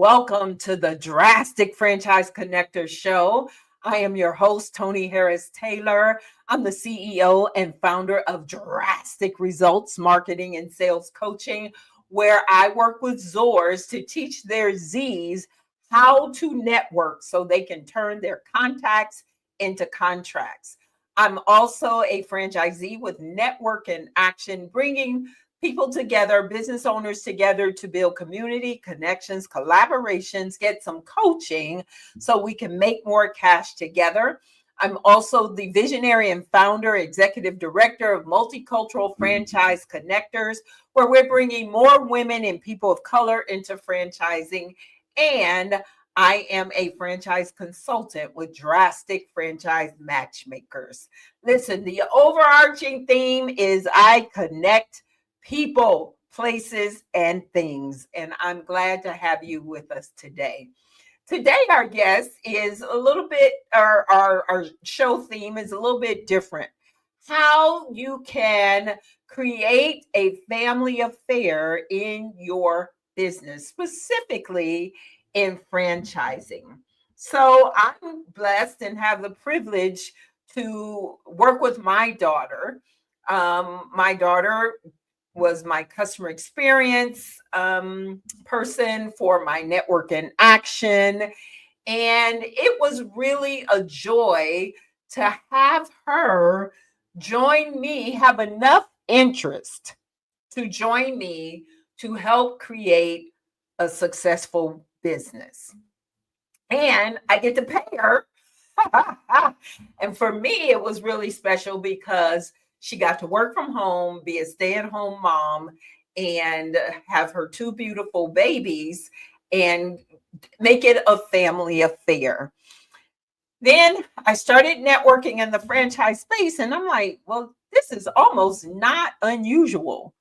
welcome to the Drastic Franchise Connector Show. I am your host, Tony Harris Taylor. I'm the CEO and founder of Drastic Results Marketing and Sales Coaching, where I work with Zors to teach their Z's how to network so they can turn their contacts into contracts. I'm also a franchisee with Network in Action, bringing people together, business owners together to build community, connections, collaborations, get some coaching so we can make more cash together. I'm also the visionary and founder, executive director of Multicultural Franchise Connectors, where we're bringing more women and people of color into franchising. And I am a franchise consultant with Drastic Franchise Matchmakers. Listen, the overarching theme is I connect people, places, and things. And I'm glad to have you with us today. Today, our guest is a little bit, our show theme is a little bit different. How you can create a family affair in your business, specifically in franchising. So I'm blessed and have the privilege to work with my daughter. My daughter was my customer experience person for my Network in Action. And it was really a joy to have her join me, have enough interest to join me to help create a successful business. And I get to pay her. And for me, it was really special because she got to work from home, be a stay-at-home mom, and have her two beautiful babies and make it a family affair. Then I started networking in the franchise space, and I'm like, well, this is almost not unusual.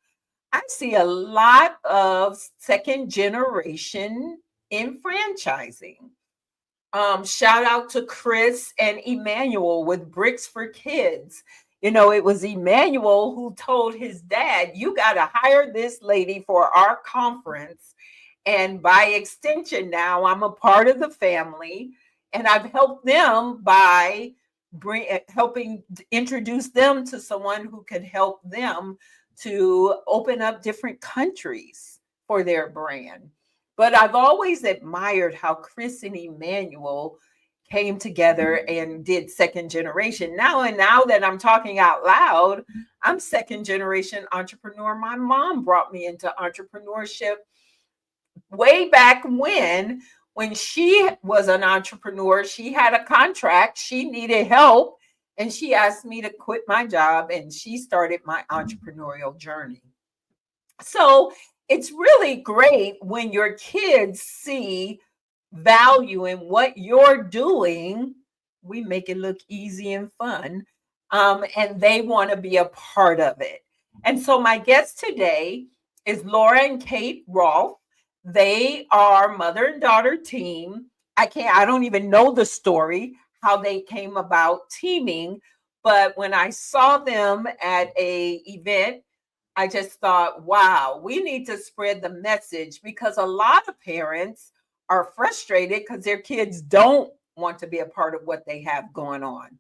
I see a lot of second generation in franchising. Shout out to Chris and Emmanuel with Bricks for Kids. You know, it was Emmanuel who told his dad, you got to hire this lady for our conference. And by extension, now I'm a part of the family. And I've helped them by helping introduce them to someone who could help them to open up different countries for their brand. But I've always admired how Chris and Emmanuel came together and did second generation. Now that I'm talking out loud, I'm second generation entrepreneur. My mom brought me into entrepreneurship way back when she was an entrepreneur. She had a contract, she needed help, and she asked me to quit my job, and she started my entrepreneurial journey. So it's really great when your kids see value in what you're doing. We make it look easy and fun, and they want to be a part of it. And so my guest today is Laura and Kate Rolfe. They are mother and daughter team. I don't even know the story, how they came about teaming, but when I saw them at a event, I just thought, wow, we need to spread the message, because a lot of parents are frustrated because their kids don't want to be a part of what they have going on.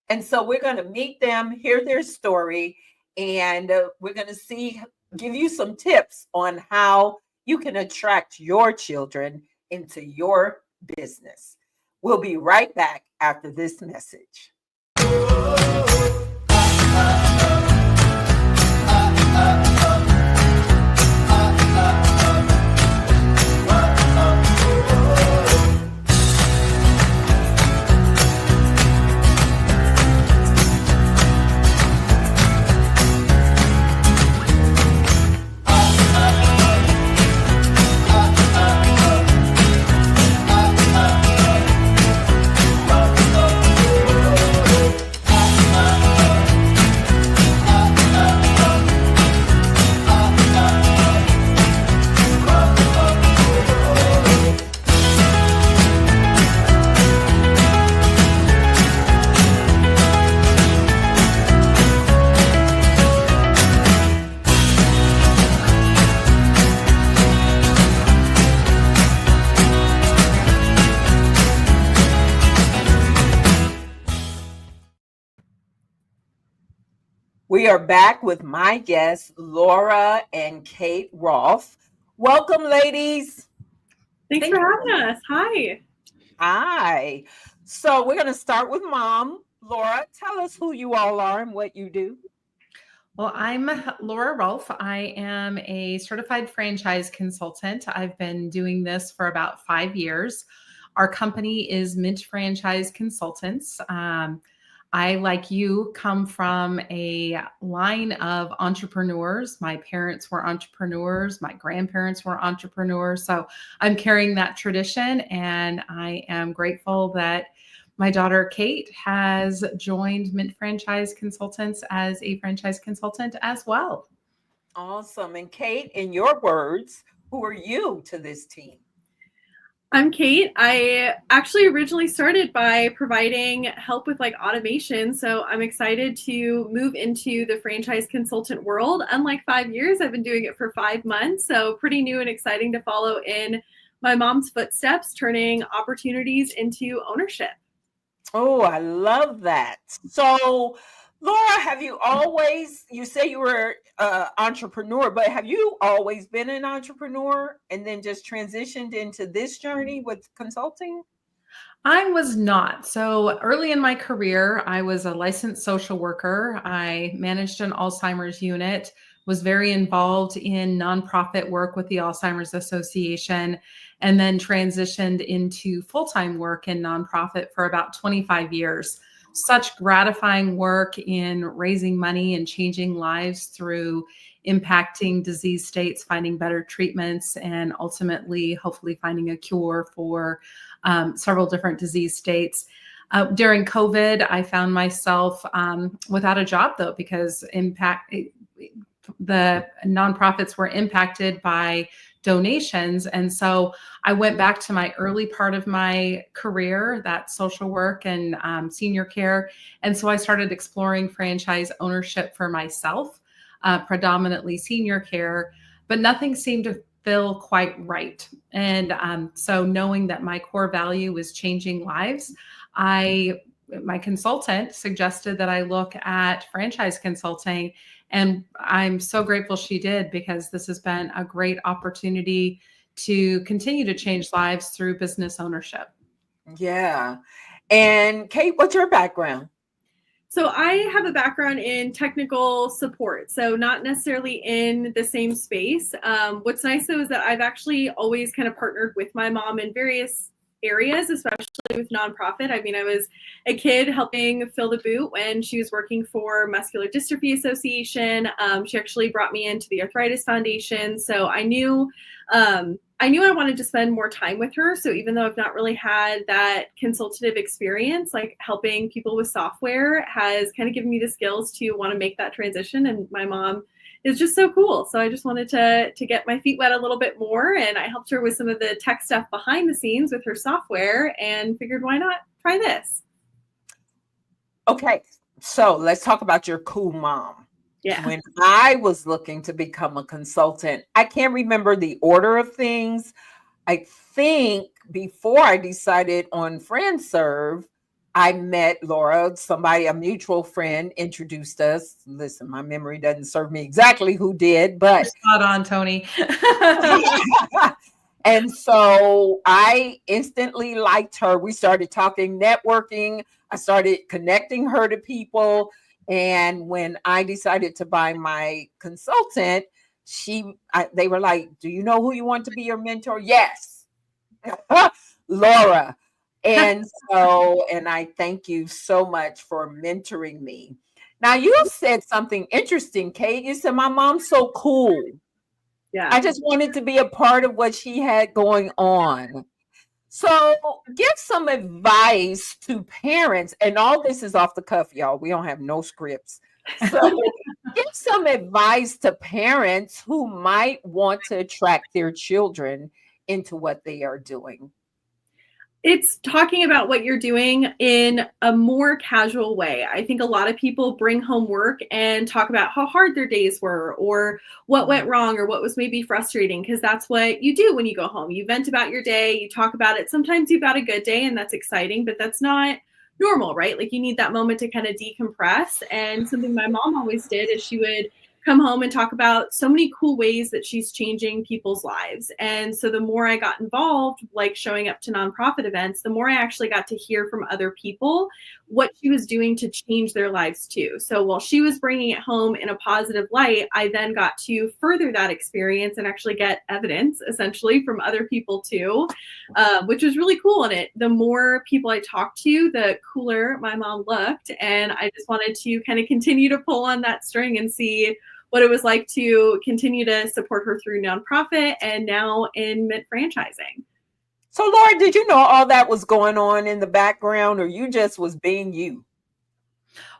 And so we're going to meet them, hear their story, and we're going to give you some tips on how you can attract your children into your business. We'll be right back after this message. We are back with my guests, Laura and Kate Rolfe. Welcome, ladies. Thanks for having us. Hi. Hi. So we're going to start with Mom. Laura, tell us who you all are and what you do. Well, I'm Laura Rolfe. I am a certified franchise consultant. I've been doing this for about 5 years. Our company is Mint Franchise Consultants. I, like you, come from a line of entrepreneurs. My parents were entrepreneurs. My grandparents were entrepreneurs. So I'm carrying that tradition, and I am grateful that my daughter, Kate, has joined Mint Franchise Consultants as a franchise consultant as well. Awesome. And Kate, in your words, who are you to this team? I'm Kate. I actually originally started by providing help with automation. So I'm excited to move into the franchise consultant world. Unlike 5 years, I've been doing it for 5 months. So pretty new and exciting to follow in my mom's footsteps, turning opportunities into ownership. Oh, I love that. So, Laura, you say you were an entrepreneur, but have you always been an entrepreneur and then just transitioned into this journey with consulting? I was not. So early in my career, I was a licensed social worker. I managed an Alzheimer's unit, was very involved in nonprofit work with the Alzheimer's Association, and then transitioned into full-time work in nonprofit for about 25 years. Such gratifying work in raising money and changing lives through impacting disease states, finding better treatments, and ultimately, hopefully, finding a cure for several different disease states. During COVID, I found myself without a job, though, because the nonprofits were impacted by donations. And so I went back to my early part of my career, that social work and senior care. And so I started exploring franchise ownership for myself, predominantly senior care, but nothing seemed to feel quite right. And so knowing that my core value was changing lives, my consultant suggested that I look at franchise consulting. And I'm so grateful she did, because this has been a great opportunity to continue to change lives through business ownership. Yeah. And Kate, what's your background? So I have a background in technical support, so not necessarily in the same space. What's nice, though, is that I've actually always kind of partnered with my mom in various areas, especially with nonprofit. I mean, I was a kid helping fill the boot when she was working for Muscular Dystrophy Association. She actually brought me into the Arthritis Foundation. So I knew I wanted to spend more time with her. So even though I've not really had that consultative experience, like helping people with software has kind of given me the skills to want to make that transition. And my mom is just so cool. So I just wanted to get my feet wet a little bit more. And I helped her with some of the tech stuff behind the scenes with her software, and figured, why not try this? Okay, so let's talk about your cool mom. Yeah. When I was looking to become a consultant, I can't remember the order of things. I think before I decided on FriendServe, I met Laura, a mutual friend introduced us. Listen, my memory doesn't serve me exactly who did, but spot on, Tony. And so I instantly liked her. We started talking, networking. I started connecting her to people. And when I decided to buy my consultant, they were like, do you know who you want to be your mentor? Yes. Laura. And I thank you so much for mentoring me. Now, you said something interesting, Kate. You said, my mom's so cool. Yeah. I just wanted to be a part of what she had going on. So give some advice to parents, and all this is off the cuff, y'all. We don't have no scripts. So give some advice to parents who might want to attract their children into what they are doing. It's talking about what you're doing in a more casual way. I think a lot of people bring home work and talk about how hard their days were, or what went wrong, or what was maybe frustrating, because that's what you do when you go home. You vent about your day, you talk about it. Sometimes you've got a good day and that's exciting, but that's not normal, right? Like you need that moment to kind of decompress. And something my mom always did is she would come home and talk about so many cool ways that she's changing people's lives. And so the more I got involved, like showing up to nonprofit events, the more I actually got to hear from other people what she was doing to change their lives too. So while she was bringing it home in a positive light, I then got to further that experience and actually get evidence essentially from other people too, which was really cool. And the more people I talked to, the cooler my mom looked. And I just wanted to kind of continue to pull on that string and see what it was like to continue to support her through nonprofit and now in Mint franchising. So, Laura, did you know all that was going on in the background, or you just was being you?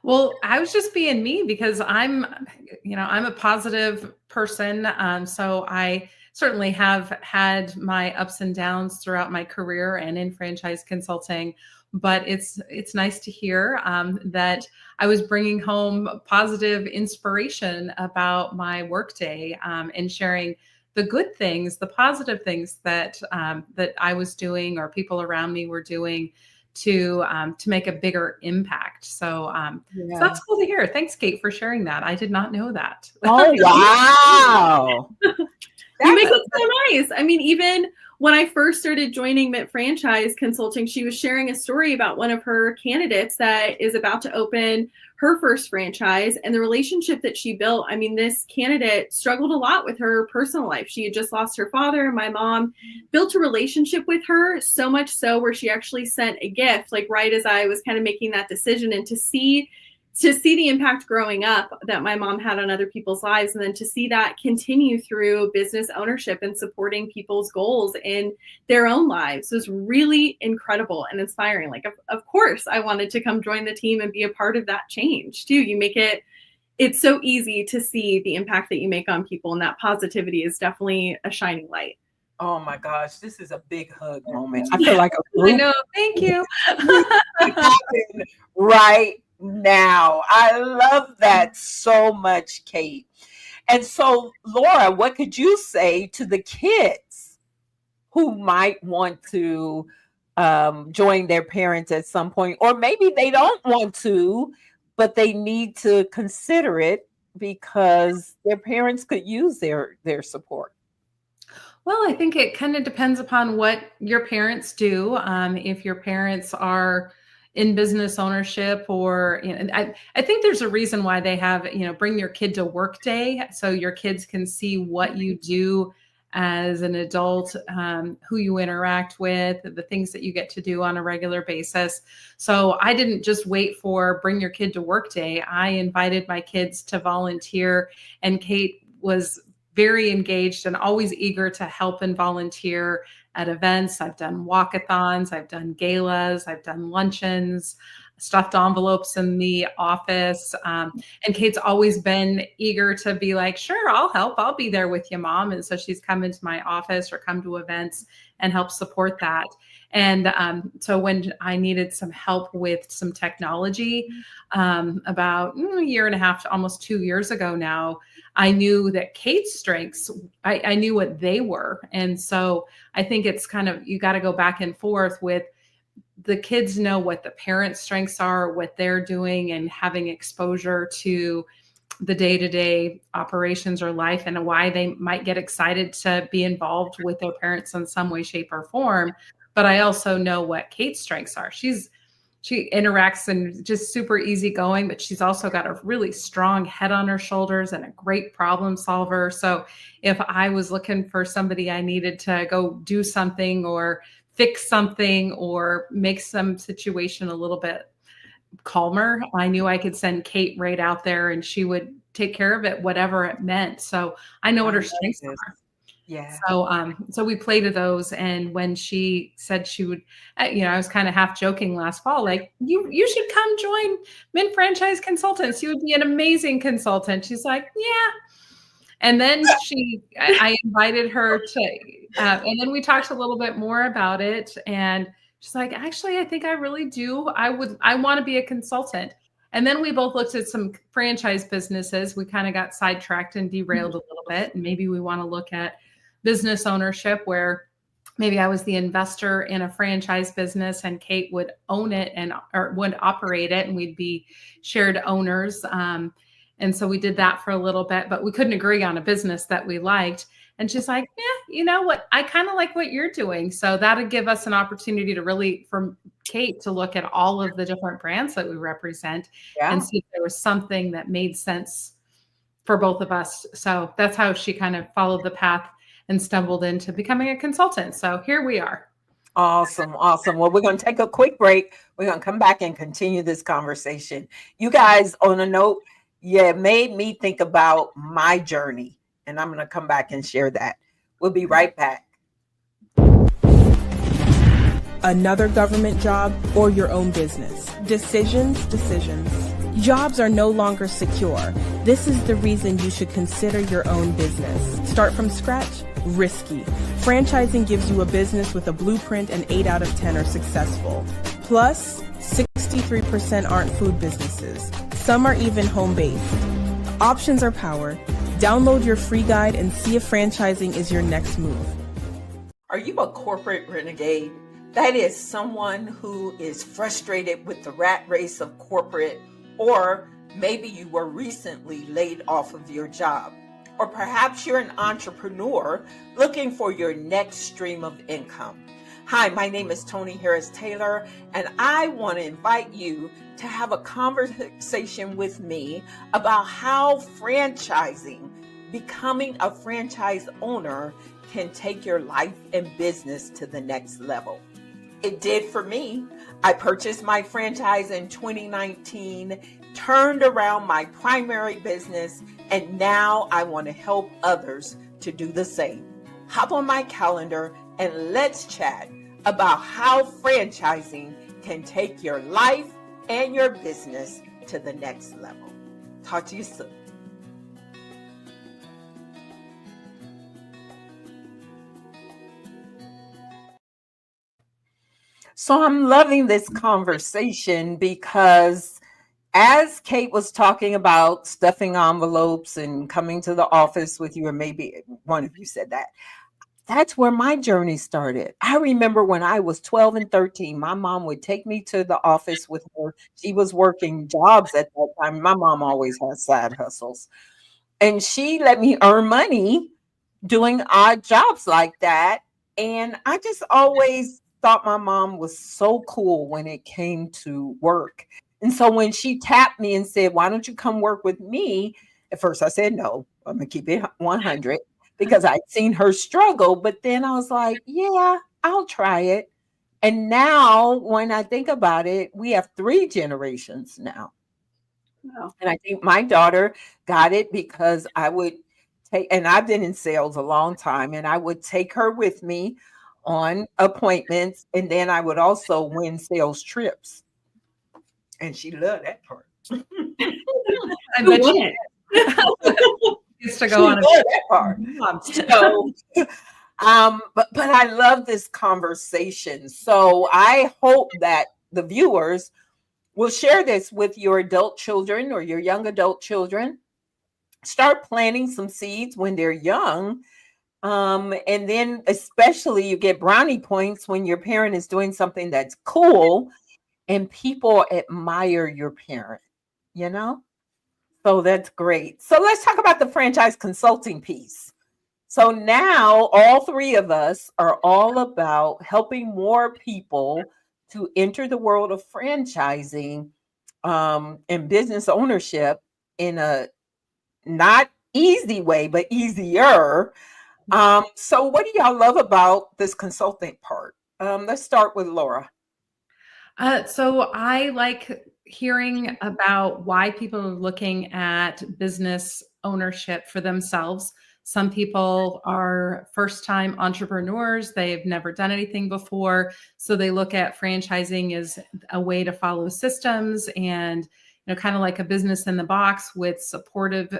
Well, I was just being me because I'm a positive person. So I certainly have had my ups and downs throughout my career and in franchise consulting. But it's nice to hear that I was bringing home positive inspiration about my workday and sharing the good things, the positive things that I was doing or people around me were doing to make a bigger impact. So, so that's cool to hear. Thanks, Kate, for sharing that. I did not know that. Oh, wow. You make it so nice. I mean, even when I first started joining Mint Franchise Consulting, she was sharing a story about one of her candidates that is about to open her first franchise and the relationship that she built. I mean, this candidate struggled a lot with her personal life. She had just lost her father. My mom built a relationship with her, so much so where she actually sent a gift, like right as I was kind of making that decision, and to see the impact growing up that my mom had on other people's lives, and then to see that continue through business ownership and supporting people's goals in their own lives was really incredible and inspiring. Like, of course, I wanted to come join the team and be a part of that change too. It's so easy to see the impact that you make on people, and that positivity is definitely a shining light. Oh my gosh, this is a big hug moment. I feel like I know. Thank you. Right now. I love that so much, Kate. And so, Laura, what could you say to the kids who might want to join their parents at some point, or maybe they don't want to, but they need to consider it because their parents could use their support? Well, I think it kind of depends upon what your parents do. If your parents are in business ownership, or I think there's a reason why they have bring your kid to work day, so your kids can see what you do as an adult, who you interact with, the things that you get to do on a regular basis. So I didn't just wait for bring your kid to work day. I invited my kids to volunteer, and Kate was very engaged and always eager to help and volunteer at events. I've done walkathons, I've done galas, I've done luncheons, stuffed envelopes in the office. And Kate's always been eager to be like, sure, I'll help. I'll be there with you, Mom. And so she's come into my office or come to events and help support that. And so when I needed some help with some technology, about a year and a half to almost 2 years ago now, I knew that Kate's strengths, I knew what they were. And so I think it's kind of, you got to go back and forth with the kids know what the parents' strengths are, what they're doing, and having exposure to the day-to-day operations or life, and why they might get excited to be involved with their parents in some way, shape, or form. But I also know what Kate's strengths are. She interacts and just super easygoing, but she's also got a really strong head on her shoulders and a great problem solver. So if I was looking for somebody I needed to go do something or fix something or make some situation a little bit calmer, I knew I could send Kate right out there and she would take care of it, whatever it meant. So I know what her strengths are. Yeah. So we played to those. And when she said she would, I was kind of half joking last fall, like, you should come join Mint Franchise Consultants. You would be an amazing consultant. She's like, yeah. And then I invited her to, and then we talked a little bit more about it. And she's like, actually, I think I really do. I want to be a consultant. And then we both looked at some franchise businesses. We kind of got sidetracked and derailed a little bit. And maybe we want to look at business ownership, where maybe I was the investor in a franchise business and Kate would own it or would operate it, and we'd be shared owners. And so we did that for a little bit, but we couldn't agree on a business that we liked. And she's like, yeah, you know what? I kind of like what you're doing. So that'd give us an opportunity to really, from Kate, to look at all of the different brands that we represent and see if there was something that made sense for both of us. So that's how she kind of followed the path and stumbled into becoming a consultant. So here we are. Awesome. Awesome. Well, we're going to take a quick break. We're going to come back and continue this conversation. You guys, on a note, it made me think about my journey, and I'm going to come back and share that. We'll be right back. Another government job or your own business. Decisions. Jobs are no longer secure. This is the reason you should consider your own business. Start from scratch? Risky. Franchising gives you a business with a blueprint and 8 out of 10 are successful. Plus, 63% aren't food businesses. Some are even home-based. Options are power. Download your free guide and see if franchising is your next move. Are you a corporate renegade? That is someone who is frustrated with the rat race of corporate, or maybe you were recently laid off of your job. Or perhaps you're an entrepreneur looking for your next stream of income. Hi, my name is Toni Harris Taylor, and I want to invite you to have a conversation with me about how franchising, becoming a franchise owner, can take your life and business to the next level. It did for me. I purchased my franchise in 2019, turned around my primary business, and now I want to help others to do the same. Hop on my calendar and let's chat about how franchising can take your life and your business to the next level. Talk to you soon. So I'm loving this conversation because as Kate was talking about stuffing envelopes and coming to the office with you, or maybe one of you said that, that's where my journey started. I remember when I was 12 and 13, my mom would take me to the office with her. She was working jobs at that time. My mom always has side hustles. And she let me earn money doing odd jobs like that. And I just always thought my mom was so cool when it came to work. And so when she tapped me and said, why don't you come work with me? At first I said, no, I'm going to keep it 100 because I'd seen her struggle. But then I was like, yeah, I'll try it. And now when I think about it, we have 3 generations now. Wow. And I think my daughter got it because I would take, and I've been in sales a long time, and I would take her with me on appointments, and then I would also win sales trips. And she loved that part. I bet she used to go on that part. So, but I love this conversation. So I hope that the viewers will share this with your adult children or your young adult children. Start planting some seeds when they're young. And then especially you get brownie points when your parent is doing something that's cool and people admire your parent, you know? So that's great. So let's talk about the franchise consulting piece. So now all 3 of us are all about helping more people to enter the world of franchising and business ownership in a not easy way, but easier. So what do y'all love about this consulting part? Let's start with Laura. So I like hearing about why people are looking at business ownership for themselves. Some people are first-time entrepreneurs. They've never done anything before. So they look at franchising as a way to follow systems and, kind of like a business in the box with supportive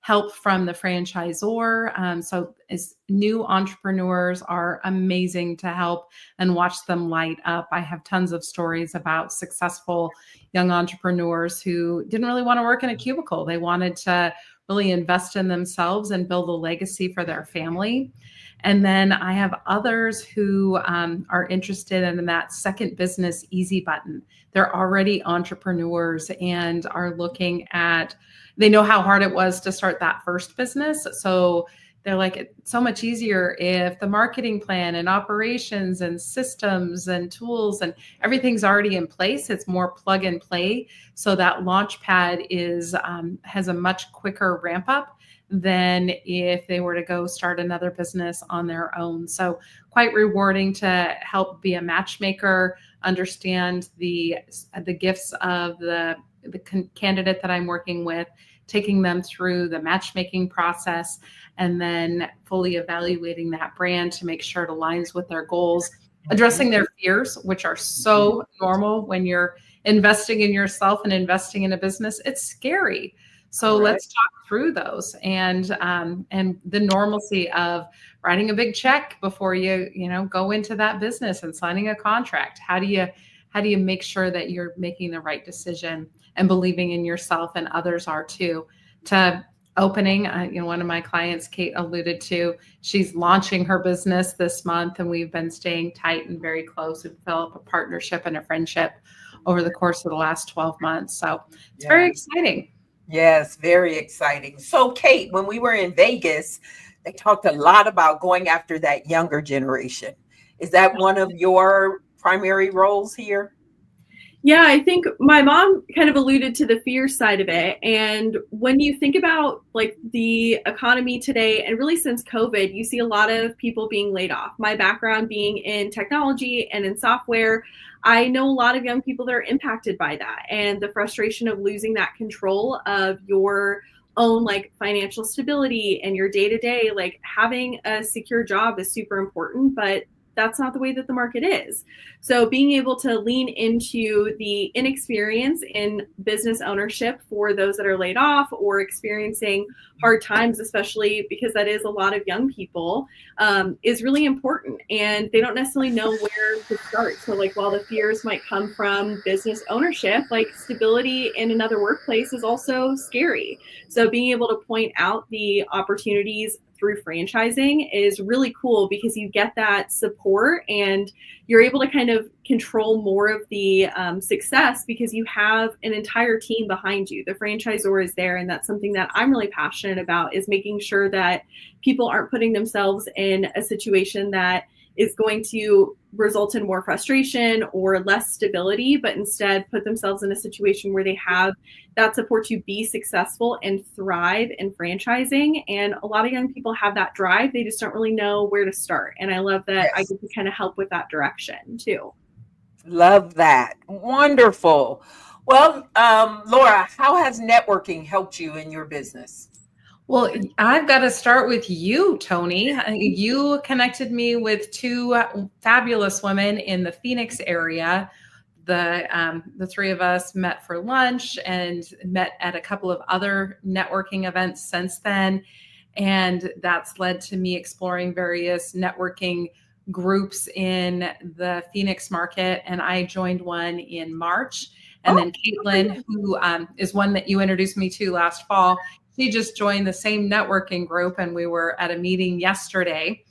help from the franchisor. So as new entrepreneurs are amazing to help and watch them light up. I have tons of stories about successful young entrepreneurs who didn't really want to work in a cubicle. They wanted to really invest in themselves and build a legacy for their family. And then I have others who are interested in that second business easy button. They're already entrepreneurs and are looking at, they know how hard it was to start that first business. So they're like, it's so much easier if the marketing plan and operations and systems and tools and everything's already in place. It's more plug and play. So that launch pad has a much quicker ramp up than if they were to go start another business on their own. So quite rewarding to help be a matchmaker, understand the gifts of the candidate that I'm working with, taking them through the matchmaking process, and then fully evaluating that brand to make sure it aligns with their goals, addressing their fears, which are so normal when you're investing in yourself and investing in a business. It's scary. So let's talk through those and the normalcy of writing a big check before you go into that business and signing a contract. How do you make sure that you're making the right decision and believing in yourself, and others are too? To opening, one of my clients, Kate, alluded to, she's launching her business this month, and we've been staying tight and very close and develop a partnership and a friendship over the course of the last 12 months. So it's very exciting. Yes, very exciting. So, Kate, when we were in Vegas, they talked a lot about going after that younger generation. Is that one of your primary roles here? Yeah, I think my mom kind of alluded to the fear side of it. And when you think about like the economy today, and really since COVID, you see a lot of people being laid off. My background being in technology and in software, I know a lot of young people that are impacted by that, and the frustration of losing that control of your own like financial stability and your day-to-day. Like having a secure job is super important, but that's not the way that the market is. So being able to lean into the inexperience in business ownership for those that are laid off or experiencing hard times, especially because that is a lot of young people, is really important. And they don't necessarily know where to start. So like while the fears might come from business ownership, like stability in another workplace is also scary. So being able to point out the opportunities through franchising is really cool, because you get that support and you're able to kind of control more of the success because you have an entire team behind you. The franchisor is there, and that's something that I'm really passionate about, is making sure that people aren't putting themselves in a situation that is going to result in more frustration or less stability, but instead put themselves in a situation where they have that support to be successful and thrive in franchising. And a lot of young people have that drive. They just don't really know where to start. And I love that I get to kind of help with that direction too. Love that. Wonderful. Well, Laura, how has networking helped you in your business? Well, I've got to start with you, Tony. You connected me with two fabulous women in the Phoenix area. The three of us met for lunch and met at a couple of other networking events since then. And that's led to me exploring various networking groups in the Phoenix market. And I joined one in March. And then Caitlin, who is one that you introduced me to last fall, she just joined the same networking group, and we were at a meeting yesterday.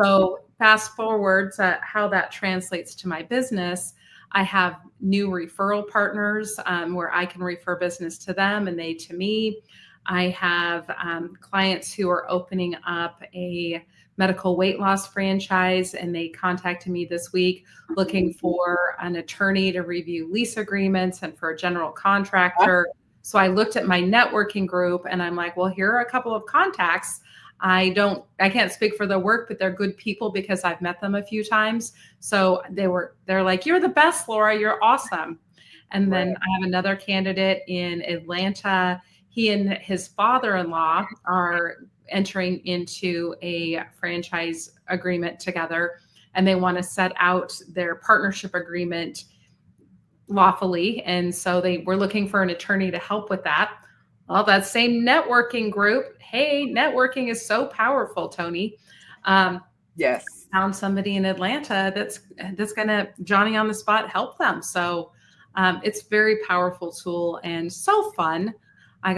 So fast forward to how that translates to my business. I have new referral partners where I can refer business to them and they to me. I have clients who are opening up a medical weight loss franchise, and they contacted me this week looking for an attorney to review lease agreements and for a general contractor. So I looked at my networking group and I'm like, well, here are a couple of contacts. I can't speak for their work, but they're good people because I've met them a few times. So they're like, you're the best, Laura, you're awesome. And then I have another candidate in Atlanta. He and his father-in-law are entering into a franchise agreement together, and they want to set out their partnership agreement lawfully. And so they were looking for an attorney to help with that. Well, that same networking group. Hey, networking is so powerful, Tony. Yes. Found somebody in Atlanta that's gonna Johnny on the spot help them. So it's very powerful tool and so fun. I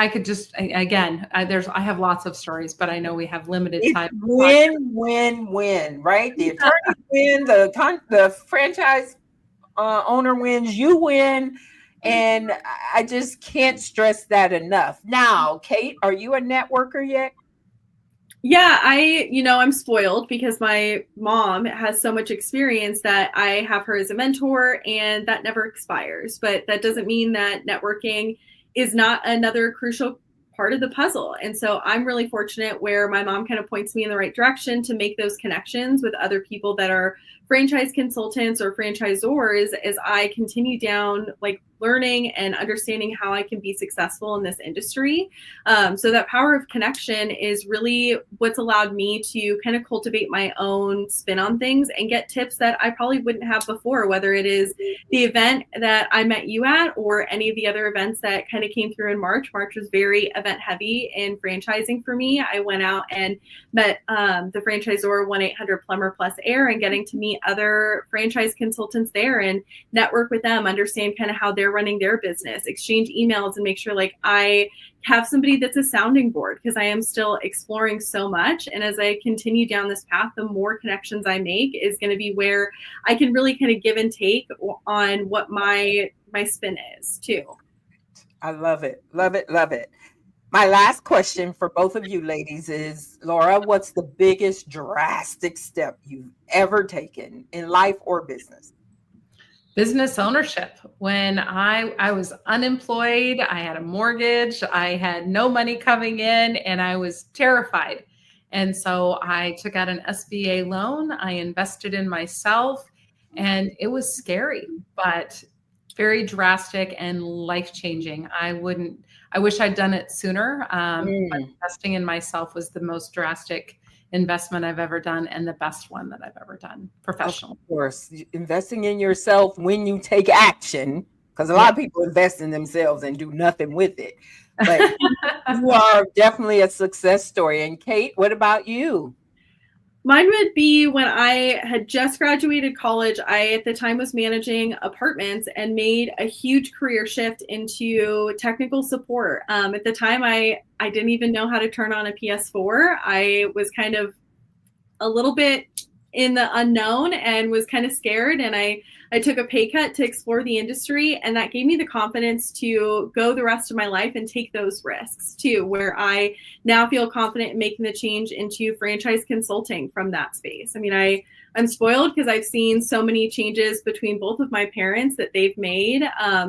could just again. I have lots of stories, but I know we have limited It's time. win, win, win, right? The attorney win, the franchise owner wins, you win. And I just can't stress that enough. Now, Kate, are you a networker yet? Yeah, I'm spoiled because my mom has so much experience that I have her as a mentor and that never expires. But that doesn't mean that networking is not another crucial part of the puzzle. And so I'm really fortunate where my mom kind of points me in the right direction to make those connections with other people that are franchise consultants or franchisors as I continue down like learning and understanding how I can be successful in this industry. So that power of connection is really what's allowed me to kind of cultivate my own spin on things and get tips that I probably wouldn't have before, whether it is the event that I met you at or any of the other events that kind of came through in March. March was very event heavy in franchising for me. I went out and met the franchisor 1-800-Plumber Plus Air and getting to meet other franchise consultants there and network with them, understand kind of how they're running their business, exchange emails and make sure like I have somebody that's a sounding board because I am still exploring so much. And as I continue down this path, the more connections I make is going to be where I can really kind of give and take on what my spin is too. I love it. Love it. Love it. My last question for both of you ladies is, Laura, what's the biggest drastic step you've ever taken in life or business? Business ownership. When I was unemployed, I had a mortgage, I had no money coming in, and I was terrified. And so I took out an SBA loan, I invested in myself, and it was scary, but very drastic and life-changing. I wish I'd done it sooner. But investing in myself was the most drastic investment I've ever done and the best one that I've ever done professionally. Of course, investing in yourself when you take action, because a lot of people invest in themselves and do nothing with it. But you are definitely a success story. And Kate, what about you? Mine would be when I had just graduated college. I, at the time, was managing apartments and made a huge career shift into technical support. At the time, I didn't even know how to turn on a PS4. I was kind of a little bit in the unknown and was kind of scared. And I took a pay cut to explore the industry. And that gave me the confidence to go the rest of my life and take those risks too, where I now feel confident in making the change into franchise consulting from that space. I mean, I'm spoiled because I've seen so many changes between both of my parents that they've made.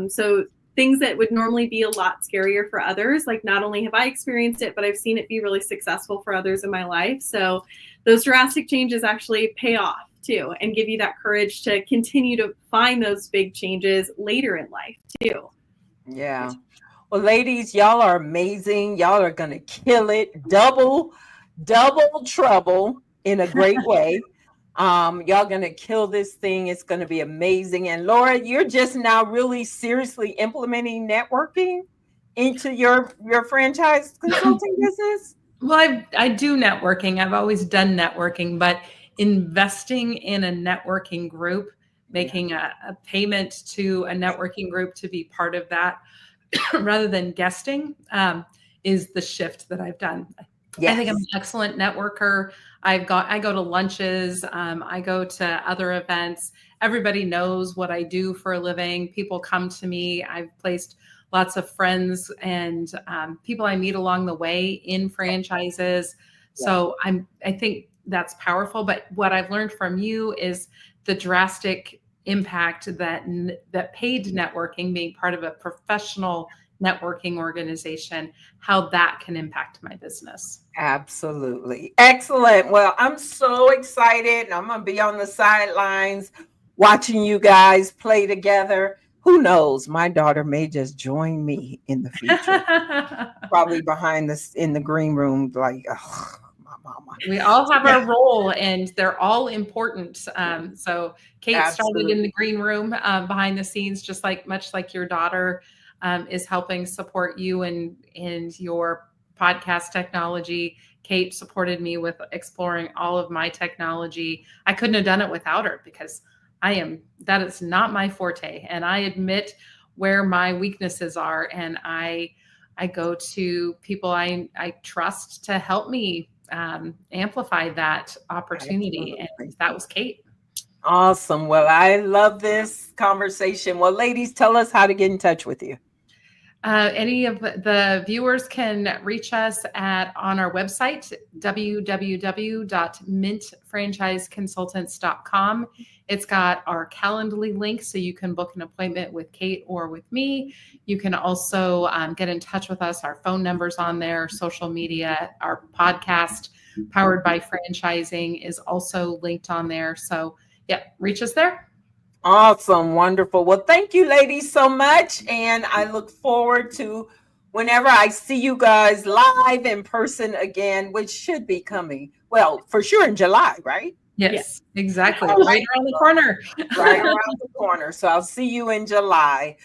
So things that would normally be a lot scarier for others, like not only have I experienced it, but I've seen it be really successful for others in my life. So those drastic changes actually pay off too and give you that courage to continue to find those big changes later in life too. Yeah. Well, ladies, y'all are amazing. Y'all are going to kill it. Double trouble in a great way. Y'all going to kill this thing. It's going to be amazing. And Laura, you're just now really seriously implementing networking into your franchise consulting business? Well, I do networking. I've always done networking, but investing in a networking group, making a payment to a networking group to be part of that rather than guesting is the shift that I've done. Yes. I think I'm an excellent networker. I go to lunches. I go to other events. Everybody knows what I do for a living. People come to me. I've placed lots of friends and people I meet along the way in franchises. So I think that's powerful. But what I've learned from you is the drastic impact that paid networking, being part of a professional networking organization, how that can impact my business. Absolutely. Excellent. Well, I'm so excited and I'm going to be on the sidelines watching you guys play together. Who knows? My daughter may just join me in the future. Probably behind us in the green room, like, oh, my mama. We all have our role and they're all important. So Kate started in the green room behind the scenes, much like your daughter. is helping support you in your podcast technology. Kate supported me with exploring all of my technology. I couldn't have done it without her because that is not my forte. And I admit where my weaknesses are. And I go to people I trust to help me amplify that opportunity. Absolutely. And that was Kate. Awesome. Well, I love this conversation. Well, ladies, tell us how to get in touch with you. Any of the viewers can reach us on our website, www.mintfranchiseconsultants.com. It's got our Calendly link, so you can book an appointment with Kate or with me. You can also get in touch with us. Our phone number's on there, social media, our podcast, Powered by Franchising, is also linked on there. So, yeah, reach us there. Awesome. Wonderful. Well, thank you, ladies, so much. And I look forward to whenever I see you guys live in person again, which should be coming. Well, for sure in July, right? Yes, exactly. Right around the corner. Right around the corner. So I'll see you in July.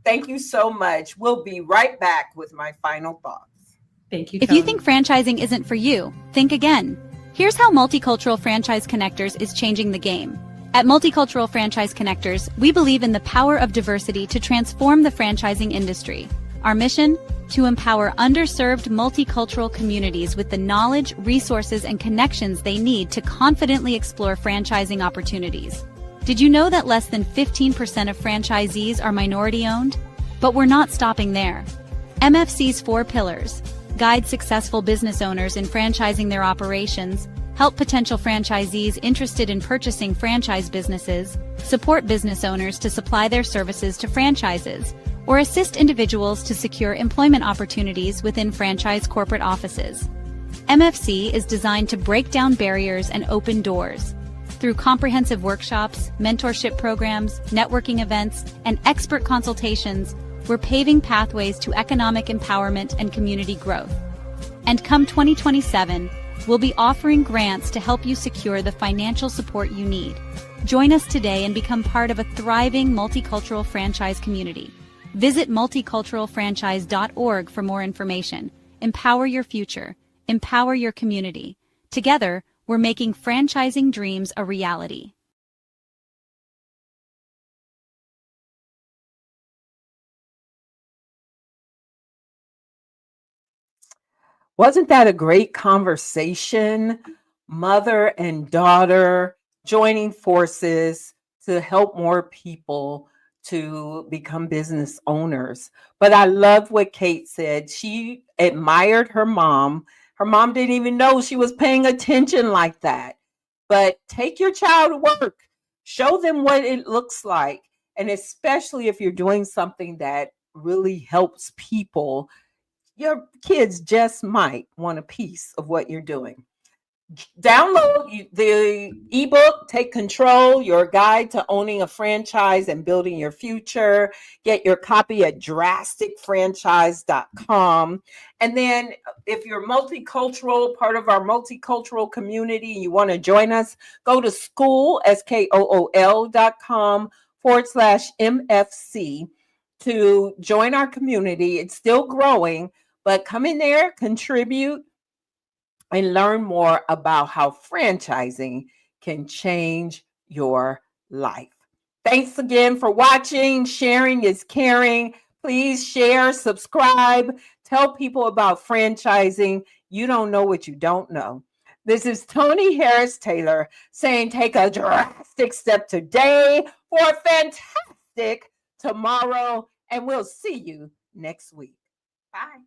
Thank you so much. We'll be right back with my final thoughts. Thank you, If Tony. you think franchising isn't for you, think again. Here's how Multicultural Franchise Connectors is changing the game. At Multicultural Franchise Connectors, we believe in the power of diversity to transform the franchising industry. Our mission? To empower underserved multicultural communities with the knowledge, resources, and connections they need to confidently explore franchising opportunities. Did you know that less than 15% of franchisees are minority-owned? But we're not stopping there. MFC's 4 pillars: guide successful business owners in franchising their operations, help potential franchisees interested in purchasing franchise businesses, support business owners to supply their services to franchises, or assist individuals to secure employment opportunities within franchise corporate offices. MFC is designed to break down barriers and open doors. Through comprehensive workshops, mentorship programs, networking events, and expert consultations, we're paving pathways to economic empowerment and community growth. And come 2027, we'll be offering grants to help you secure the financial support you need. Join us today and become part of a thriving multicultural franchise community. Visit multiculturalfranchise.org for more information. Empower your future. Empower your community. Together, we're making franchising dreams a reality. Wasn't that a great conversation? Mother and daughter joining forces to help more people to become business owners. But I love what Kate said. She admired her mom. Her mom didn't even know she was paying attention like that. But take your child to work. Show them what it looks like. And especially if you're doing something that really helps people, your kids just might want a piece of what you're doing. Download the ebook, Take Control, your guide to owning a franchise and building your future. Get your copy at drasticfranchise.com. And then if you're multicultural, part of our multicultural community, you want to join us, go to school, SKOOL.com/MFC to join our community. It's still growing, but come in there, contribute, and learn more about how franchising can change your life. Thanks again for watching. Sharing is caring. Please share, subscribe, tell people about franchising. You don't know what you don't know. This is Tony Harris Taylor saying take a drastic step today for a fantastic tomorrow, and we'll see you next week. Bye.